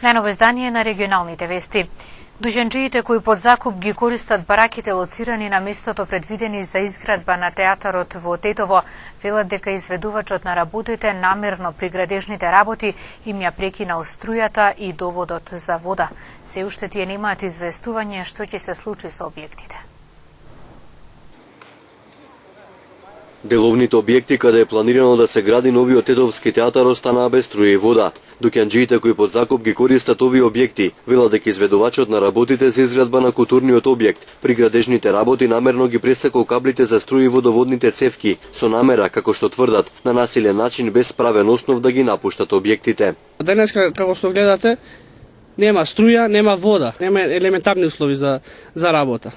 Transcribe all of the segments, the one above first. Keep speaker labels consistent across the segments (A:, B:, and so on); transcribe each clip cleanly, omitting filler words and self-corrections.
A: Најново издание на регионалните вести. Дужанџиите кои под закуп ги користат бараките лоцирани на местото предвидени за изградба на театарот во Тетово, велат дека изведувачот на работите намерно при градежните работи им ја прекинал струјата и доводот за вода. Се уште тие немаат известување што ќе се случи со објектите.
B: Деловните објекти каде е планирано да се гради новиот Тетовски театар останаа без струја и вода. Дукјанџиите кои под закуп ги користат овие објекти, велат дека изведувачот на работите за изградба на културниот објект при градежните работи намерно ги пресекол каблите за струја и водоводните цевки, со намера, како што тврдат, на насилен начин без правен основ да ги напуштат објектите.
C: Денес, како што гледате, нема струја, нема вода, нема елементарни услови за работа.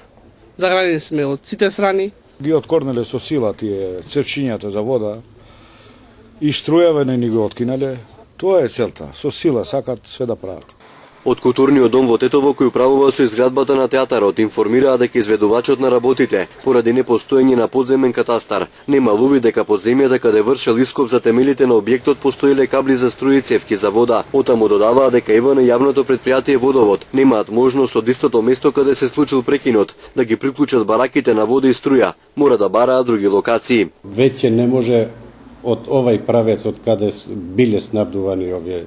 C: Заградени сме од сите страни.
D: Ги откорнале со сила тие цевчињата за вода и струјава не ни го откинале. Тоа е целта, со сила сакат све да прават.
B: Од културниот дом во Тетово кој управува со изградбата на театарот информираа дека изведувачот на работите, поради непостоење на подземен катастар, немал увид дека под земјата каде вршел ископ за темелите на објектот постоеле кабли за струја и цевки за вода. Отаму додаваа дека ЕВН јавното предпријатие Водовод немаат можност од истото место каде се случил прекинот да ги приклучат бараките на вода и струја, мора да бараат други локации.
E: Веќе не може од овај правец од каде биле снабдувани овие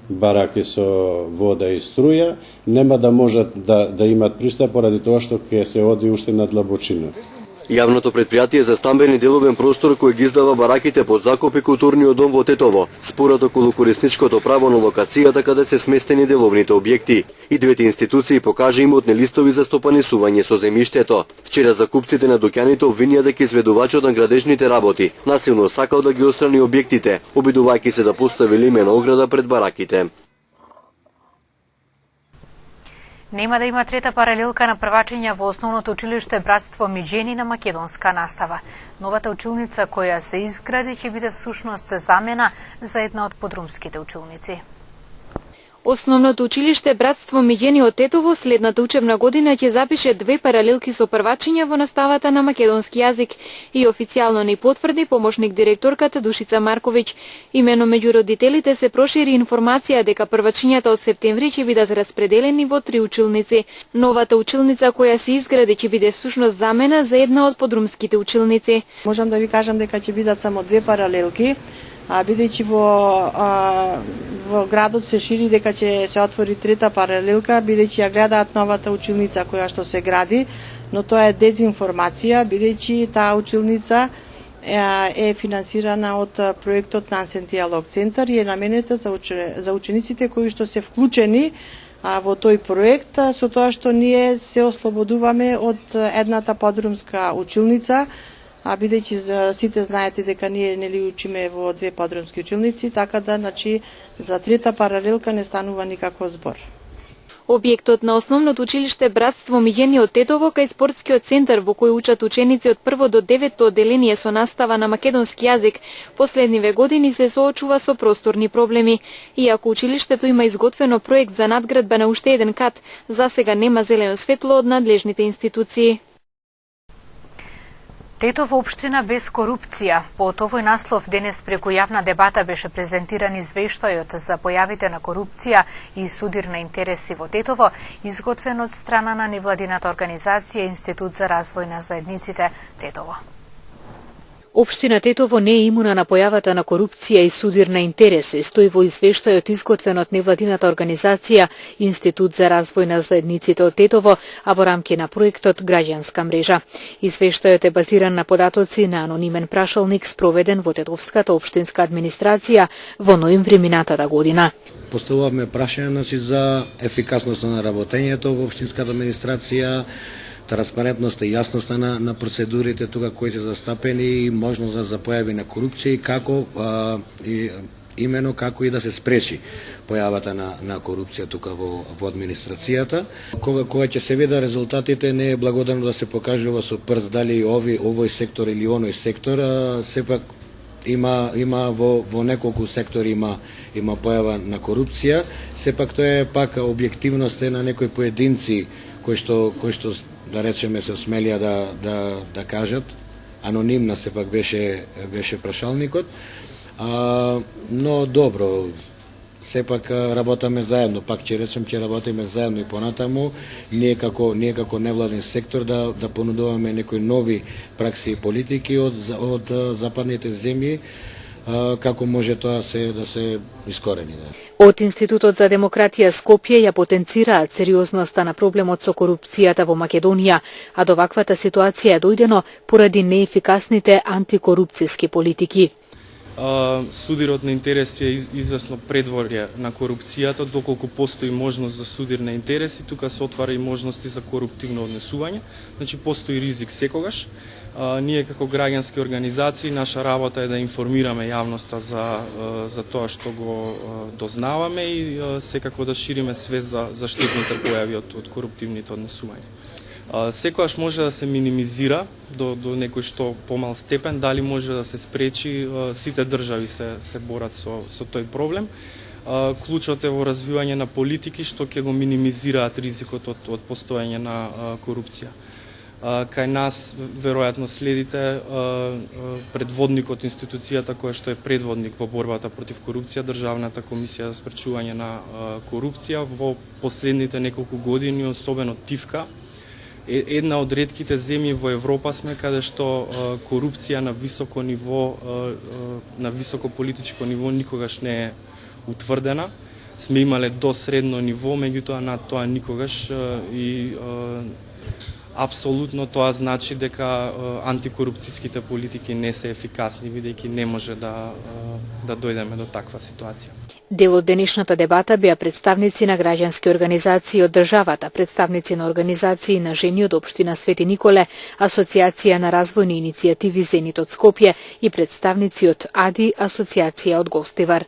E: бараки со вода и струја, нема да можат да имат пристап поради тоа што ќе се оди уште на длабочина.
B: Јавното предпријатие за стамбен и деловен простор кој ги издава бараките под закуп и културниот дом во Тетово, спорат околу корисничкото право на локацијата каде се сместени деловните објекти. И двете институции покажа имотни листови за стопанисување со земјиштето. Вчера закупците на дуќаните обвинија дека изведувачот на градежните работи насилно сакал да ги отстрани објектите, обидувајќи се да постави лимена ограда пред бараките.
A: Нема да има трета паралелка на првачења во основното училиште Братство Миџени на македонска настава. Новата училница која се изгради ќе биде всушност замена за една од подрумските училници.
F: Основното училиште Братство Миѓени од Тетово следната учебна година ќе запише 2 паралелки со првачења во наставата на македонски јазик и официјално ни потврди помошник директорката Душица Марковиќ. Имено меѓу родителите се прошири информација дека првачењата од септември ќе бидат распределени во 3 училници. Новата училница која се изгради ќе биде всушност замена за една од подрумските училници.
G: Можам да ви кажам дека ќе бидат само 2 паралелки. Бидејќи во градот се шири дека ќе се отвори трета паралелка, бидејќи ја гледаат новата училница која што се гради, но тоа е дезинформација, бидејќи таа училница е финансирана од проектот Нансен Диалог Центар и е наменета за учениците кои што се вклучени во тој проект, со тоа што ние се ослободуваме од едната подрумска училница, бидејќи сите знаете дека ние нели учиме во 2 подрумски училници, така да за трета паралелка не станува никаков збор.
F: Објектот на основното училиште Братство Миѓени од Тетово кај спортскиот центар во кој учат ученици од 1 до 9 одделение со настава на македонски јазик, последниве години се соочува со просторни проблеми. Иако училиштето има изготвено проект за надградба на уште еден кат, засега нема зелено светло од надлежните институции.
A: Тетово општина без корупција. По овој наслов денес преку јавна дебата беше презентиран извештајот за појавите на корупција и судир на интереси во Тетово, изготвен од страна на невладината организација Институт за развој на заедниците Тетово.
H: Општина Тетово не е имуна на појавата на корупција и судир на интереси, стои во извештајот изготвен од невладината организација Институт за развој на заедниците од Тетово, а во рамки на проектот Граѓанска мрежа. Извештајот е базиран на податоци на анонимен прашалник спроведен во Тетовската општинска администрација во ноември минатата година.
I: Поставуваме прашање за ефикасноста на работењето во општинската администрација, транспарентноста и јасноста на процедурите тука кои се застапени и можност за појави на корупција и како имено како и да се спречи појавата на корупција тука во администрацијата. Кога ќе се видат резултатите, не е благодатно да се покажува со прст дали овој сектор или оној сектор, сепак има во неколку сектори има појава на корупција, сепак тоа е пак објективност на некои поединци кои што да речеме се осмелија да кажат, анонимна сепак беше прашалникот, но добро, сепак работаме заедно, пак ќе речем ќе работиме заедно и понатаму, ние како невладен сектор да понудуваме некои нови пракси и политики од западните земји, како може тоа да се искорени.
H: Од Институтот за демократија Скопје ја потенцираат сериозноста на проблемот со корупцијата во Македонија, а до ваквата ситуација е дојдено поради неефикасните антикорупцијски политики.
J: Судирот на интереси е известно предворје на корупцијата, доколку постои можност за судир на интереси, тука се отвара и можности за коруптивно однесување, значи постои ризик секогаш. Ние како граѓански организации, наша работа е да информираме јавноста за тоа што го дознаваме и секако да шириме свест за штетните појави од коруптивните однесувања. Секогаш може да се минимизира до некој што помал степен, дали може да се спречи, сите држави се борат со тој проблем. Клучот е во развивање на политики што ќе го минимизираат ризикот од постоење на корупција. Кај нас, веројатно следите, предводникот институцијата која што е предводник во борбата против корупција, Државната комисија за спречување на корупција, во последните неколку години, особено Тивка, една од ретките земји во Европа сме каде што корупција на високо ниво, на високо политичко ниво никогаш не е утврдена. Сме имале до средно ниво, меѓутоа над тоа никогаш и апсолутно тоа значи дека антикорупцијските политики не се ефикасни, бидејќи не може да дојдеме до таква ситуација.
H: Дел од денешната дебата беа представници на граѓански организации од државата, представници на организации на жени од општина Свети Николе, Асоциација на развојни иницијативи Зенит од Скопје и представници од АДИ, Асоциација од Гостивар.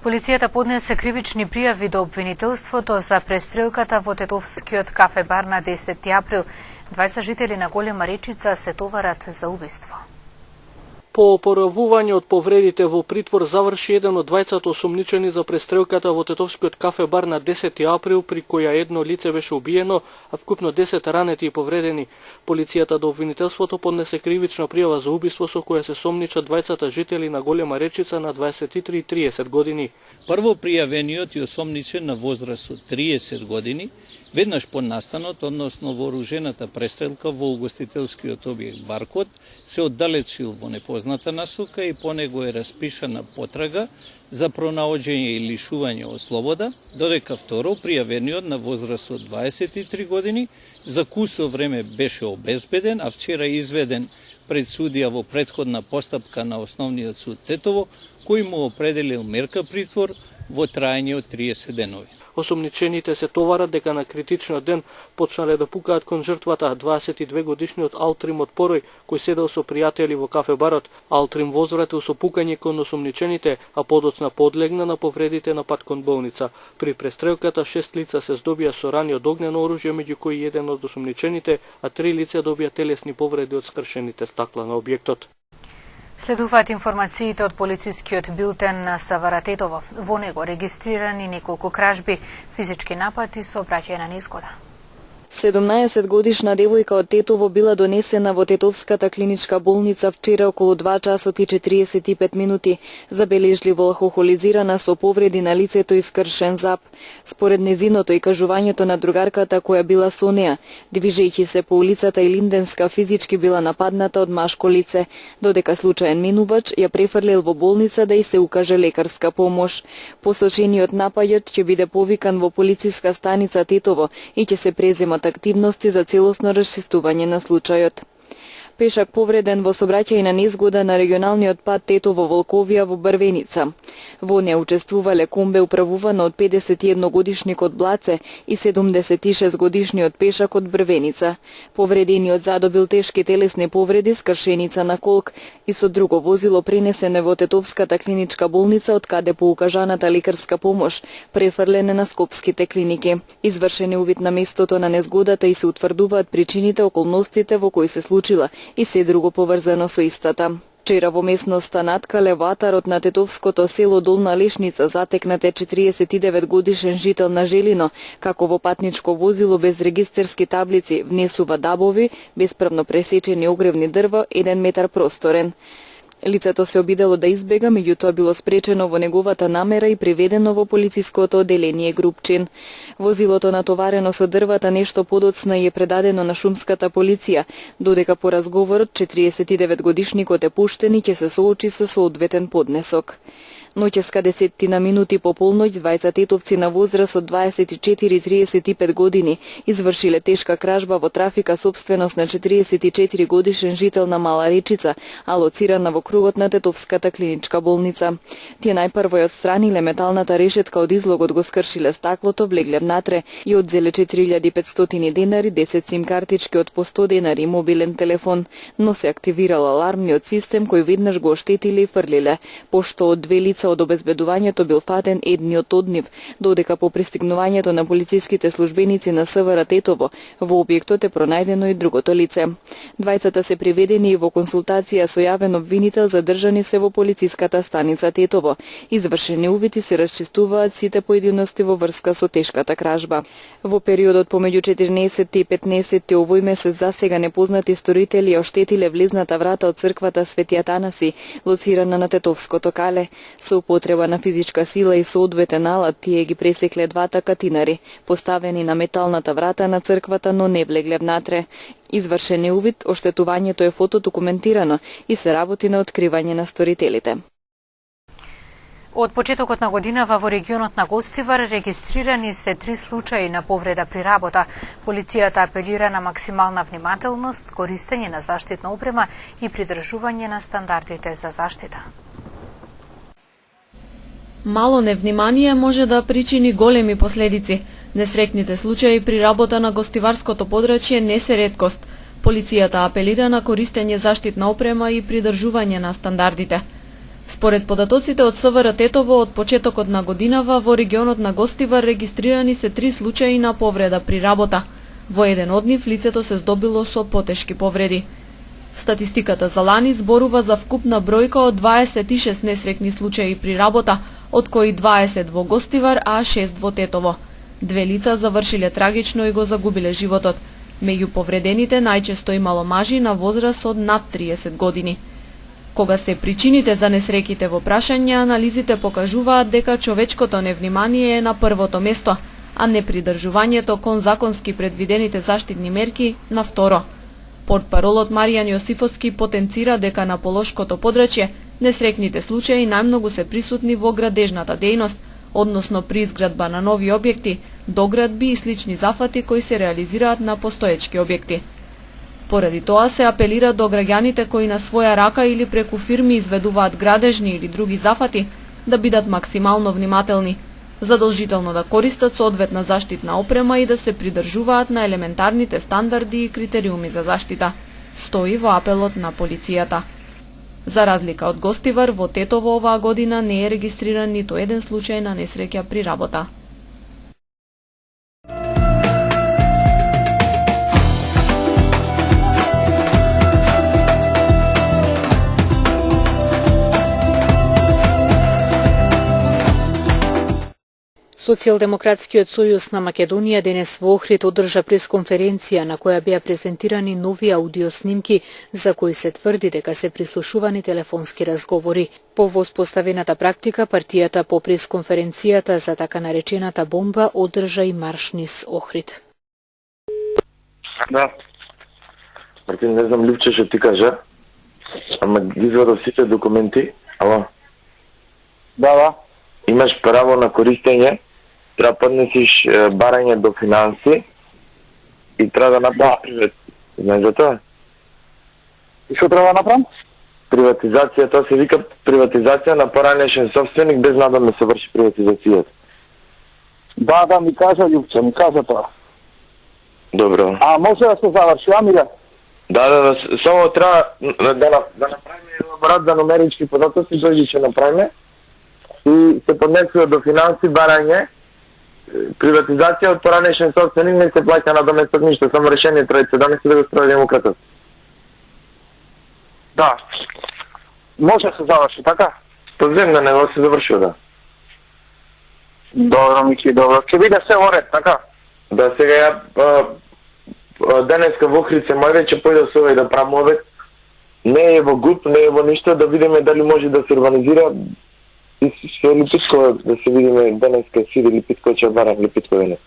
A: Полицијата поднесе кривични пријави до обвинителството за престрелката во Тетовскиот кафе бар на 10 април. Двајца жители на Голема Речица се товарат за убиство.
C: По опоравување од повредите во притвор заврши еден од двајцата осумничени за престрелката во Тетовскиот кафе бар на 10 април, при која едно лице беше убиено, а вкупно 10 ранети и повредени. Полицијата до обвинителството поднесе кривична пријава за убиство со која се сомничат двајцата жители на Голема Речица на 23 и 30 години.
K: Прво пријавениот и осомничен на возраст од 30 години, веднаш по настанот, односно вооружената престрелка во угостителскиот објект Баркот, се оддалечил во непозната насока и по него е распишана потрага за пронаоѓање и лишување од слобода, додека второ пријавениот на возраст од 23 години за кусо време беше обезбеден, а вчера изведен пред судија во претходна постапка на Основниот суд Тетово, кој му определил мерка притвор во трајање од 30 денови.
C: Осумничените се товарат дека на критичниот ден почнале да пукаат кон жртвата 22-годишниот Алтрим од Порој, кој седел со пријатели во кафе барот. Алтрим возвратил со пукање кон осумничените, а подоцна подлегна на повредите на пат кон болница. При престрелката 6 лица се здобија со рани од огнено оружје, меѓу кои еден од осумничените, а 3 лица добија телесни повреди од скршените стакла на објектот.
A: Следуваат информациите од полицискиот билтен на Савара Тетово. Во него регистрирани неколку кражби, физички напад и сообраќајна незгода.
F: 17-годишна девојка од Тетово била донесена во Тетовската клиничка болница вчера околу 2 часот и 45 минути, забележливо алкохолизирана со повреди на лицето и скршен зап. Според незиното и кажувањето на другарката која била со неа, движејќи се по улицата Илинденска, физички била нападната од машко лице, додека случаен минувач ја префрлил во болница да и се укаже лекарска помош. Посочениот напаѓач ќе биде повикан во полициска станица Тетово и ќе се преземат активности за целосно расчистување на случајот. Пешак повреден во сообраќајна незгода на регионалниот пат Тетово-Волковија во Брвеница. Во неа учествувале комбе управувано од 51-годишник од Блаце и 76-годишниот пешак од Брвеница. Повредениот задобил тешки телесни повреди, скршеница на колк и со друго возило пренесено во Тетовската клиничка болница, од каде по укажаната лекарска помош префрлене на скопските клиники. Извршен е увид на местото на незгодата и се утврдуваат причините, околностите во кои се случила и се друго поврзано со истата. Вчера во местноста Наткале, во атарот на Тетовското село Долна Лешница, затекнат е 49-годишен жител на Желино, како во патничко возило без регистерски таблици внесува дабови, бесправно пресечени огревни дрва, 1 метар просторен. Лицето се обидело да избега, меѓутоа било спречено во неговата намера и приведено во полициското одделение Групчин. Возилото натоварено со дрвата нешто подоцна и е предадено на шумската полиција, додека по разговорот 49-годишникот е пуштен и ќе се соочи со соодветен поднесок. Ноќеска 10 минути по полноќ двајца тетовци на возраст од 24 и 35 години извршиле тешка кражба во трафика сопственост на 44 годишен жител на Мала Речица, алоцирана во кругот на Тетовската клиничка болница. Тие најпрво ја отстраниле металната решетка од излогот, го скршиле стаклото, влегле внатре и одзеле 4500 денари, 10 сим картички од по 100 денари и мобилен телефон, но се активирал алармниот систем кој веднаш го оштетиле и фрлиле, пошто од две лица од обезбедувањето бил фатен едниот од нив, додека по пристигнувањето на полициските службеници на СВР Тетово во објектот е пронајдено и другото лице. Двајцата се приведени и во консултација со јавен обвинител задржани се во полициската станица Тетово. Извршени увити се расчистуваат сите поединости во врска со тешката кражба. Во периодот помеѓу 14 и 15 овој месец засега непознати сторители ја оштетиле влезната врата од црквата Свети Атанаси, лоцирана на Тетовското кале. Со употреба на физичка сила и соодветен алат тие ги пресекле двата катинари, поставени на металната врата на црквата, но не влегле внатре. Извршен е увид, оштетувањето е фотодокументирано и се работи на откривање на сторителите.
A: Од почетокот на годинава во регионот на Гостивар регистрирани се 3 случаи на повреда при работа. Полицијата апелира на максимална внимателност, користење на заштитна опрема и придржување на стандардите за заштита.
L: Мало невнимание може да причини големи последици. Несрекните случаи при работа на гостиварското подрачје не се реткост. Полицијата апелира на користење заштитна опрема и придржување на стандардите. Според податоците од СВР Тетово, од почетокот на годинава во регионот на Гостивар регистрирани се 3 случаи на повреда при работа. Во еден од нив лицето се здобило со потешки повреди. Статистиката за лани зборува за вкупна бројка од 26 несрекни случаи при работа, од кои 20 во Гостивар, а 6 во Тетово. 2 лица завршиле трагично и го загубиле животот. Меѓу повредените најчесто имало мажи на возраст од над 30 години. Кога се причините за несреките во прашање, анализите покажуваат дека човечкото невнимание е на првото место, а непридржувањето кон законски предвидените заштитни мерки на второ. Портпаролот Маријан Јосифовски потенцира дека на полошкото подрачје несрекните случаи најмногу се присутни во градежната дејност, односно при изградба на нови објекти, доградби и слични зафати кои се реализираат на постоечки објекти. Поради тоа се апелира до граѓаните кои на своја рака или преку фирми изведуваат градежни или други зафати да бидат максимално внимателни, задолжително да користат соодветна заштитна опрема и да се придржуваат на елементарните стандарди и критериуми за заштита, стои во апелот на полицијата. За разлика од Гостивар, во Тетово оваа година не е регистриран ниту еден случај на несреќа при работа.
H: Социјалдемократскиот сојуз на Македонија денес во Охрид одржа пресконференција на која беа презентирани нови аудиоснимки за кои се тврди дека се прислушувани телефонски разговори. По воспоставената практика, партијата по пресконференцијата за така наречената бомба одржа и марш низ Охрид.
M: Да. Мартин, не знам Лјупче што ти кажа, ама ги извадов сите документи. Ало? Да. Имаш право на користење, треба поднесиш барање до финанси и треба да направиш. Знаеш за тоа? И што треба да направам? Приватизација, тоа се вика приватизација на поранешен собственик без надам да се врши приватизацијата. Да, ми кажа Лјупче, ми кажа тоа. Добро. А може да се заврши, Амиля? Да, само треба да направиме елаборат за номерички податоци, дојди ќе направиме и се поднесува до финанси барање, приватизација од поранешен собственик не се плаќа на доместок ништо, само решение треба да се да го строи демократот. Да. Може да се заврши, така? По земја не го се завршува, да. Добро, Мики, добро. Ќе биде се во ред, така? Да, сега ја денеска во Охрид се мојде, ќе појде со овој да правам обед Не е во ГУП, не е во ништо, да видиме дали може да се организира и со Липитко, да се видиме денеска си Липитко ќе барам Липитко денес.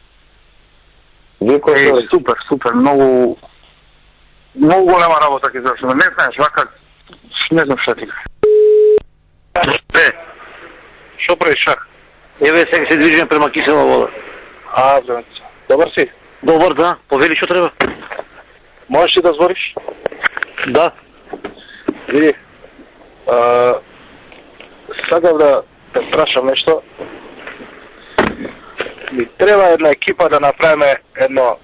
M: Вие кој
N: супер, многу голема работа ќе завршиме. Не знаеш, вака не знам што ти. Што правиш шах?
O: Еве сега се движиме према кисела вода.
N: Добар си?
O: Добар, да. Повели што треба.
N: Можеш ли да збориш?
O: Да.
N: Види, сакам да те прашам нешто. Ми треба една екипа да направиме едно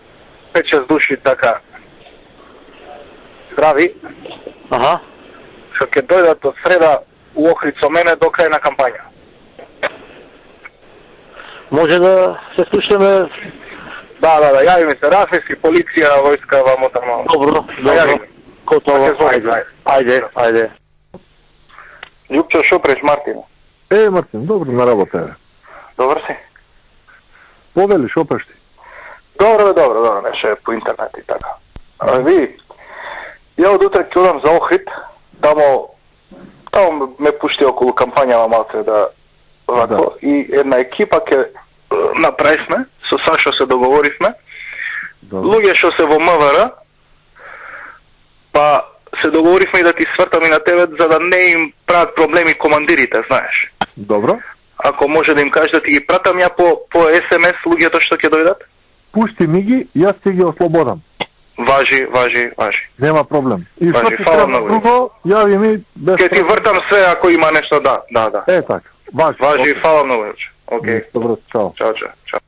N: 5-6 души така здрави. Што ќе дојдат од среда у Охрид со мене до крај на кампања.
O: Може да се слушаме.
N: Да, јави ми се Рафески, полиција, војска, вамо тамо.
O: Добро. Готово. Ајде.
N: Љупчо, шо преш, Мартин?
P: Мартин, добро на работа е.
N: Добар си?
P: Повели, шо преш ти?
N: Добро, неше по интернет и така. Види, ја од утре ќе одам за Охрид, тамо ме пушти околу кампањава малце да вако, и една екипа ќе направивме, со Сашо се договоривме, луѓе што се во МВР, па се договоривме и да ти свртам и на тебе, за да не им прават проблеми командирите, знаеш.
P: Добро.
N: Ако може да им кажеш да ти ги пратам ја по СМС луѓето што ќе дојдат?
P: Пушти ми ги, јас ќе ги ослободам.
N: Важи.
P: Нема проблем. И што
N: Важи,
P: ти
N: фала
P: треба
N: многу.
P: друго, јави ми без
N: Ке ти вртам све ако има нешто, да.
P: така.
N: Важи, фала многу. Океј.
P: Добро, чао.
N: Чао.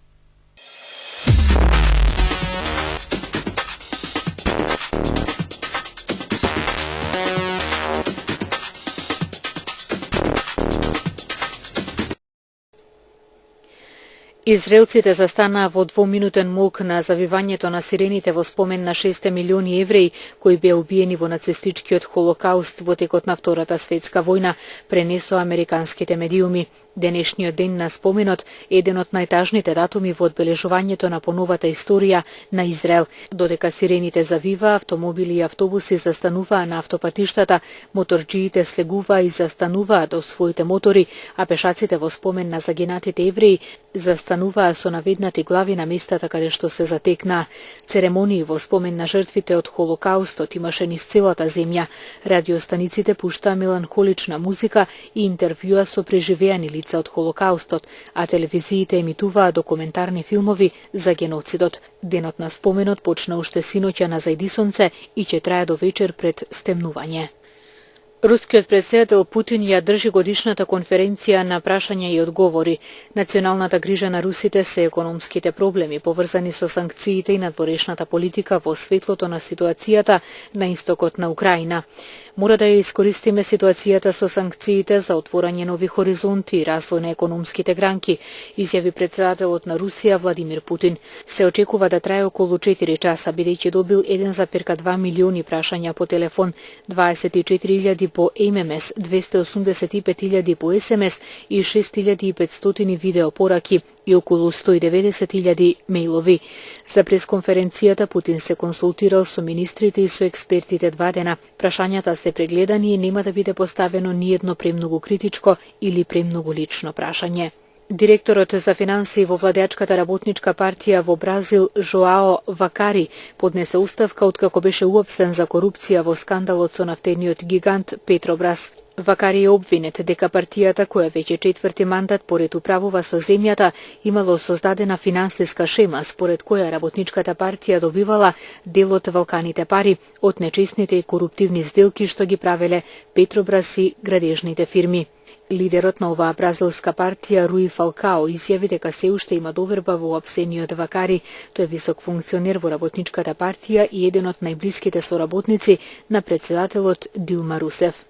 H: Израелците застанаа во двоминутен молк на завивањето на сирените во спомен на 6 милиони евреи кои беа убиени во нацистичкиот холокауст во текот на Втората светска војна, пренесоа американските медиуми. Денешниот ден на споменот е еден од најтажните датуми во одбележувањето на поновата историја на Израел. Додека сирените завиваа, автомобили и автобуси застануваа на автопатиштата, моторџиите слегуваа и застануваа до своите мотори, а пешаците во спомен на загинатите евреи застануваа со наведнати глави на местата каде што се затекнаа. Церемонии во спомен на жртвите од холокаустот имаше низ целата земја. Радиостаниците пуштаа меланхолична музика и интервјуа со преживеани лица од холокаустот, а телевизиите емитуваа документарни филмови за геноцидот. Денот на споменот почна уште синоќа на зајдисонце и ќе трае до вечер пред стемнување. Рускиот претседател Путин ја држи годишната конференција на прашања и одговори. Националната грижа на русите се економските проблеми поврзани со санкциите и надворешната политика во светлото на ситуацијата на истокот на Украина. Мора да ја искористиме ситуацијата со санкциите за отворање нови хоризонти и развој на економските гранки, изјави претседателот на Русија Владимир Путин. Се очекува да трае околу 4 часа, бидејќи добил 1,2 милиони прашања по телефон, 24.000 по ММС, 285.000 по СМС и 6.500 видео пораки и околу 190.000 мејлови. За пресконференцијата Путин се консултирал со министрите и со експертите 2 дена. Прашањата се прегледани и нема да биде поставено ниедно премногу критичко или премногу лично прашање. Директорот за финансии во владеачката работничка партија во Бразил Жоао Вакари поднесе оставка откако беше уапсен за корупција во скандалот со нафтениот гигант Петробрас. Вакари е обвинет дека партијата, која веќе 4ти мандат поред управува со земјата, имало создадена финансиска шема според која работничката партија добивала дел од валканите пари од нечесните и коруптивни сделки што ги правеле Петробрас и градежните фирми. Лидерот на оваа бразилска партија Руи Фалкао изјави дека се уште има доверба во уапсениот Вакари. Тој е висок функционер во работничката партија и еден од најблиските соработници на претседателот Дилма Русев.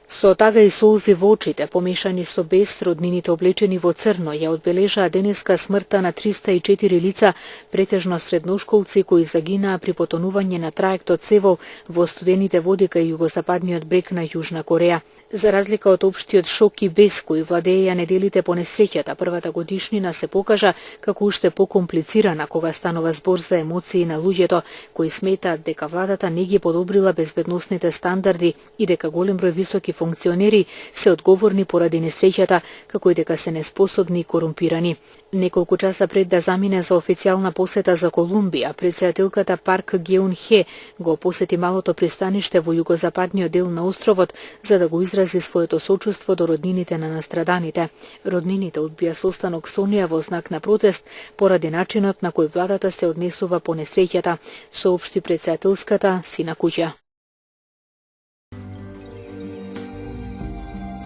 H: Со тага и солзи во очите, помешани со бес, роднините облечени во црно, ја одбележаа денеска смртта на 304 лица, претежно средношколци кои загинаа при потонување на траектот Севол во студените води кај југозападниот брег на Јужна Кореја. За разлика од општиот шок и бес кои владееја неделите по несреќата, првата годишнина се покажа како уште покомплицирана кога станува збор за емоции на луѓето кои сметаат дека владата не ги подобрила безбедносните стандарди и дека голем број високи функционери се одговорни поради несреќата, како и дека се неспособни и корумпирани. Неколку часа пред да замине за официјална посета за Колумбија, претседателката Парк Геун Хе го посети малото пристаниште во југозападниот дел на островот за да го изрази своето сочувство до роднините на настраданите. Роднините одбија состанок со неа во знак на протест поради начинот на кој владата се однесува по несреќата, соопшти претседателската Сина Куќа.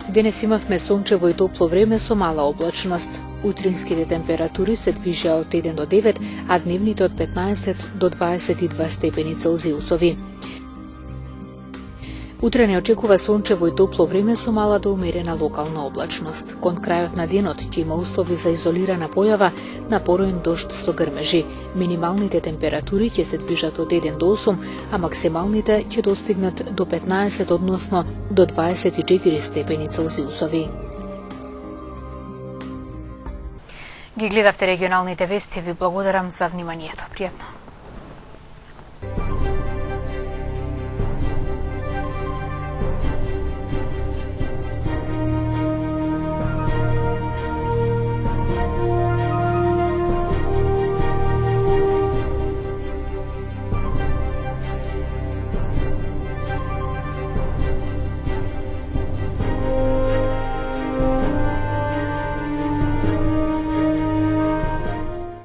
H: Денес имавме сончево и топло време со мала облачност. Утринските температури се движеа од 1 до 9, а дневните од 15 до 22 степени Целзиусови. Утре не очекува сончево и топло време со мала до умерена локална облачност. Кон крајот на денот ќе има услови за изолирана појава на пороен дожд со грмежи. Минималните температури ќе се движат од 1 до 8, а максималните ќе достигнат до 15, односно до 24 степени Целзиусови.
A: Ги гледавте регионалните вести, ви благодарам за вниманието. Пријатно.